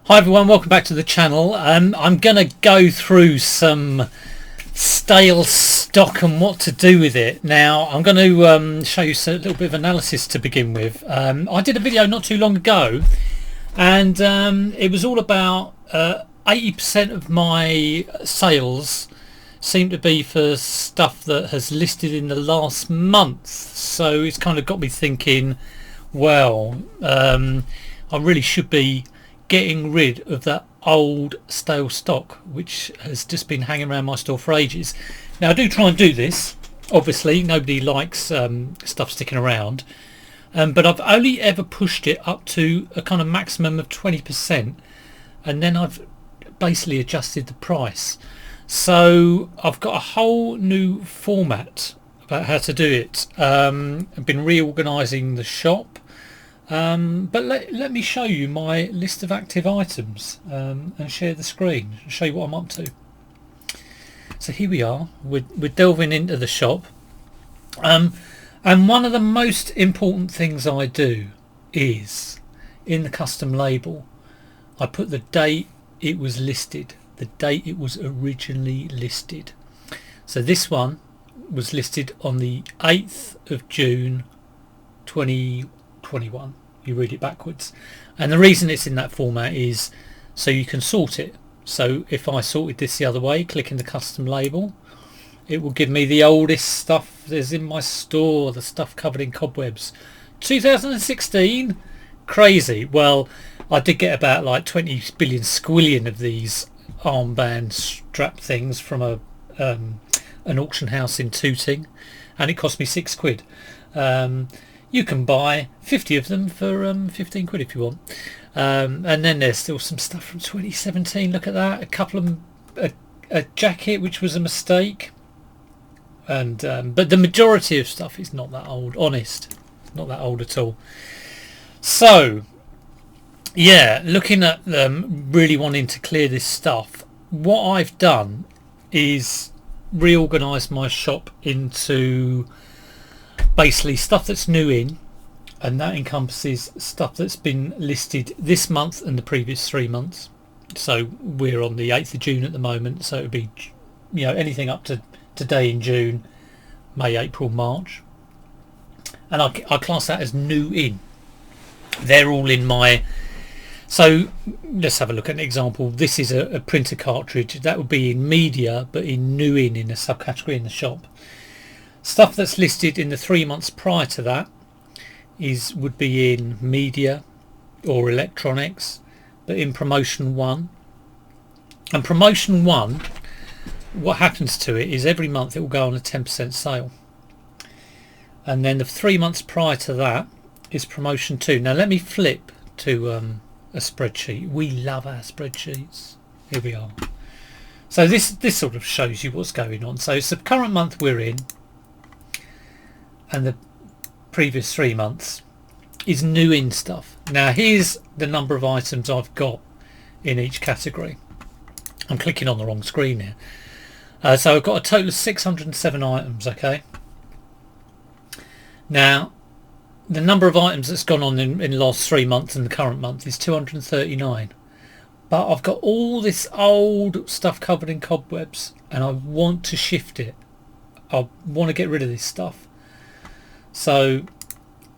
Hi everyone, welcome back to the channel. I'm going to go through some stale stock and what to do with it. Now I'm going to show you a little bit of analysis to begin with. I did a video not too long ago and it was all about 80% of my sales seem to be for stuff that has listed in the last month. So it's kind of got me thinking, well, I really should be getting rid of that old stale stock which has just been hanging around my store for ages. Now I do try and do this, obviously nobody likes stuff sticking around, but I've only ever pushed it up to a kind of maximum of 20%, and then I've basically adjusted the price. So I've got a whole new format about how to do it. I've been reorganizing the shop. But let me show you my list of active items and share the screen and show you what I'm up to. So here we are, we're delving into the shop, and one of the most important things I do is in the custom label I put the date it was listed, the date it was originally listed. So this one was listed on the 8th of June 2021. You read it backwards, and the reason it's in that format is so you can sort it. So if I sorted this the other way, clicking the custom label, it will give me the oldest stuff that's in my store, the stuff covered in cobwebs. 2016, crazy. Well, I did get about like 20 billion squillion of these armband strap things from an auction house in Tooting, and it cost me £6. You can buy 50 of them for 15 quid if you want. And then there's still some stuff from 2017. Look at that. A couple of a jacket which was a mistake, and but the majority of stuff is not that old. Honest, not that old at all. So yeah, looking at really wanting to clear this stuff, what I've done is reorganise my shop into basically stuff that's new in, and that encompasses stuff that's been listed this month and the previous 3 months. So we're on the 8th of June at the moment, so it would be, you know, anything up to today in June, May, April, March, and I class that as new in. They're all in my. So let's have a look at an example. This is a printer cartridge that would be in media, but in new in a subcategory in the shop. Stuff that's listed in the 3 months prior to that would be in media or electronics, but in promotion 1. And promotion 1, what happens to it is every month it will go on a 10% sale, and then the 3 months prior to that is promotion 2. Now let me flip to a spreadsheet. We love our spreadsheets. Here we are. So this sort of shows you what's going on. So it's the current month we're in, and the previous 3 months is new in stuff. Now here's the number of items I've got in each category. I'm clicking on the wrong screen here. So I've got a total of 607 items. Okay, now the number of items that's gone on in the last 3 months and the current month is 239, but I've got all this old stuff covered in cobwebs and I want to shift it. I want to get rid of this stuff. So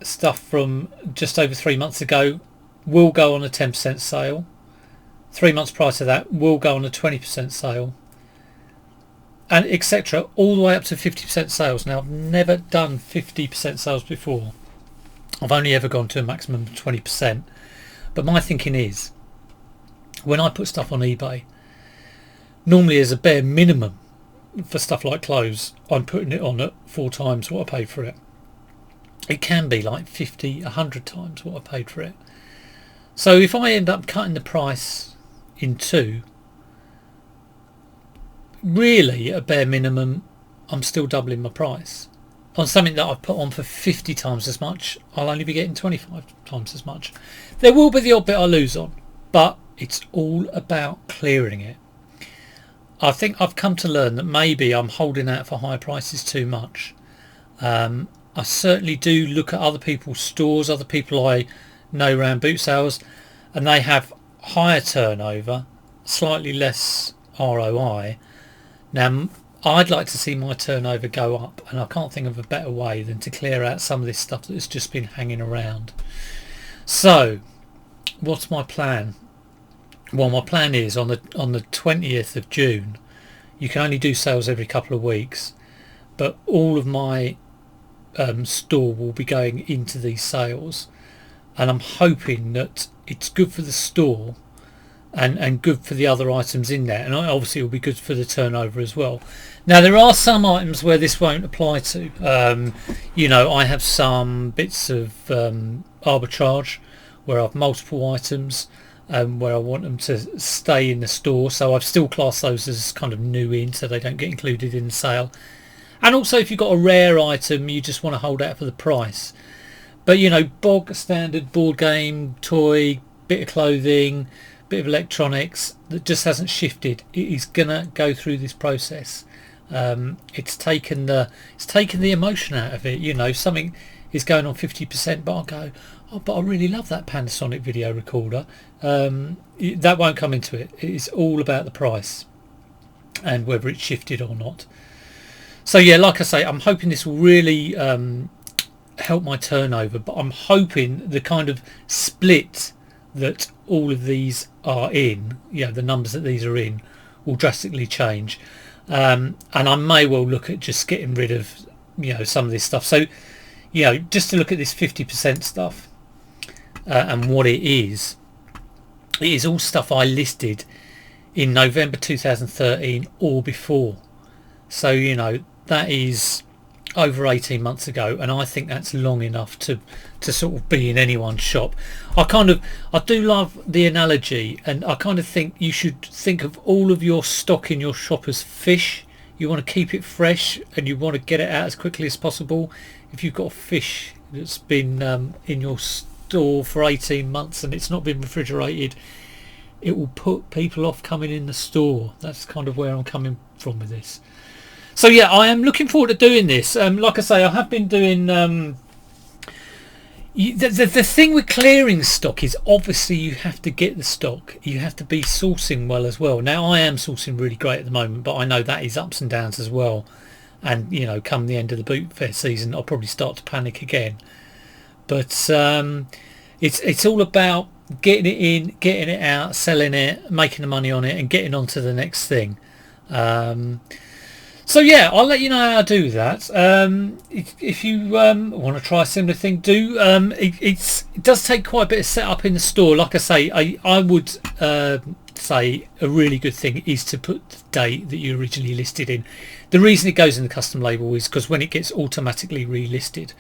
stuff from just over 3 months ago will go on a 10% sale. 3 months prior to that will go on a 20% sale, and etc. all the way up to 50% sales. Now I've never done 50% sales before. I've only ever gone to a maximum of 20%. But my thinking is, when I put stuff on eBay, normally as a bare minimum for stuff like clothes, I'm putting it on at 4 times what I paid for it. It can be like 50, 100 times what I paid for it. So if I end up cutting the price in 2, really at a bare minimum I'm still doubling my price. On something that I've put on for 50 times as much, I'll only be getting 25 times as much. There will be the odd bit I lose on, but it's all about clearing it. I think I've come to learn that maybe I'm holding out for high prices too much. I certainly do look at other people's stores, other people I know around boot sales, and they have higher turnover, slightly less ROI. Now, I'd like to see my turnover go up, and I can't think of a better way than to clear out some of this stuff that's just been hanging around. So, what's my plan? Well, my plan is on the 20th of June. You can only do sales every couple of weeks, but all of my store will be going into these sales, and I'm hoping that it's good for the store and good for the other items in there, and obviously it will be good for the turnover as well. Now, there are some items where this won't apply to. I have some bits of arbitrage where I've multiple items where I want them to stay in the store, so I've still classed those as kind of new in, so they don't get included in the sale. And also, if you've got a rare item, you just want to hold out for the price. But bog standard board game, toy, bit of clothing, bit of electronics that just hasn't shifted, it is gonna go through this process. It's taken the emotion out of it. Something is going on 50%, but I'll go, oh, but I really love that Panasonic video recorder. That won't come into it. It's all about the price and whether it's shifted or not. So yeah, like I say, I'm hoping this will really help my turnover, but I'm hoping the kind of split that all of these are in, the numbers that these are in, will drastically change. And I may well look at just getting rid of some of this stuff. So just to look at this 50% stuff and what it is all stuff I listed in November 2013 or before. So that is over 18 months ago, and I think that's long enough to sort of be in anyone's shop. I do love the analogy, and I kind of think you should think of all of your stock in your shop as fish. You want to keep it fresh and you want to get it out as quickly as possible. If you've got a fish that's been in your store for 18 months and it's not been refrigerated, it will put people off coming in the store. That's kind of where I'm coming from with this. So yeah, I am looking forward to doing this. Like I say, I have been doing the thing with clearing stock is obviously you have to get the stock. You have to be sourcing well as well. Now, I am sourcing really great at the moment, but I know that is ups and downs as well. And come the end of the boot fair season, I'll probably start to panic again. But it's all about getting it in, getting it out, selling it, making the money on it, and getting on to the next thing. So yeah, I'll let you know how I do that. If you want to try a similar thing, do. It does take quite a bit of setup in the store. Like I say, I would say a really good thing is to put the date that you originally listed in. The reason it goes in the custom label is because when it gets automatically relisted,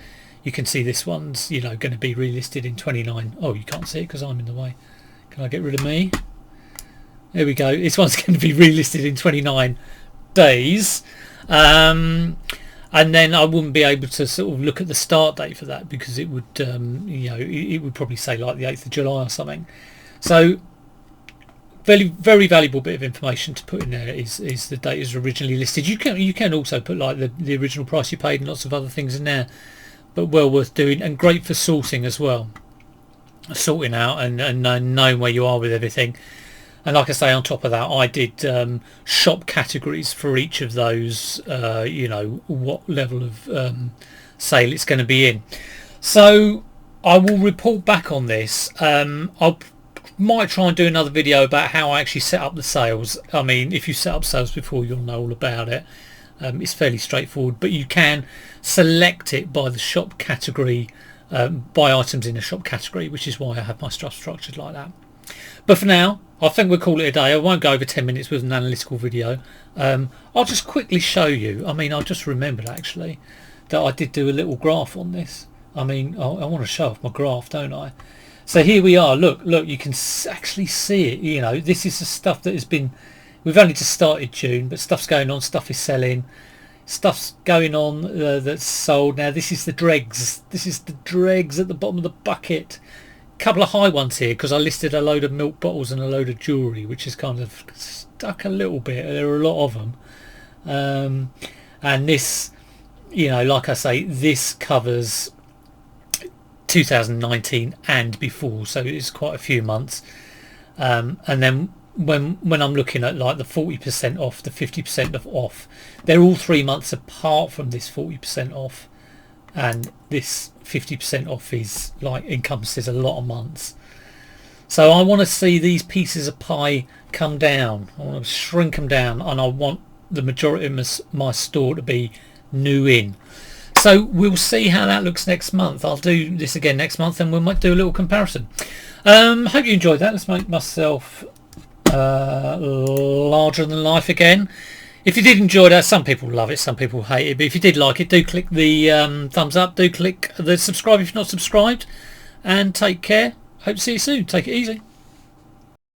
you can see this one's going to be relisted in 29. Oh, you can't see it because I'm in the way. Can I get rid of me? There we go. This one's going to be relisted in 29 days. And then I wouldn't be able to sort of look at the start date for that because it would it would probably say like the 8th of July or something. So very, very valuable bit of information to put in there is the date is originally listed. You can also put like the original price you paid and lots of other things in there, but well worth doing and great for sourcing as well, sorting out and knowing where you are with everything. And like I say, on top of that, I did shop categories for each of those, what level of sale it's going to be in. So I will report back on this. I might try and do another video about how I actually set up the sales. I mean, if you set up sales before, you'll know all about it. It's fairly straightforward, but you can select it by the shop category, by items in the shop category, which is why I have my stuff structured like that. But for now, I think we'll call it a day. I won't go over 10 minutes with an analytical video. I'll just quickly show you. I mean, I just remembered actually that I did do a little graph on this. I mean, I want to show off my graph, don't I? So here we are. Look, you can actually see it. This is the stuff that has been, we've only just started June, but stuff's going on, stuff is selling, stuff's going on that's sold. Now this is the dregs. This is the dregs at the bottom of the bucket. Couple of high ones here because I listed a load of milk bottles and a load of jewellery, which is kind of stuck a little bit. There are a lot of them, and this, like I say, this covers 2019 and before, so it's quite a few months. and then when I'm looking at like the 40% off, the 50% off, they're all 3 months apart from this 40% off, and this 50% off is like encompasses a lot of months. So I want to see these pieces of pie come down. I want to shrink them down, and I want the majority of my store to be new in. So we'll see how that looks next month. I'll do this again next month, and we might do a little comparison. Hope you enjoyed that. Let's make myself larger than life again. If you did enjoy that, some people love it, some people hate it, but if you did like it, do click the thumbs up, do click the subscribe if you're not subscribed, and take care. Hope to see you soon. Take it easy.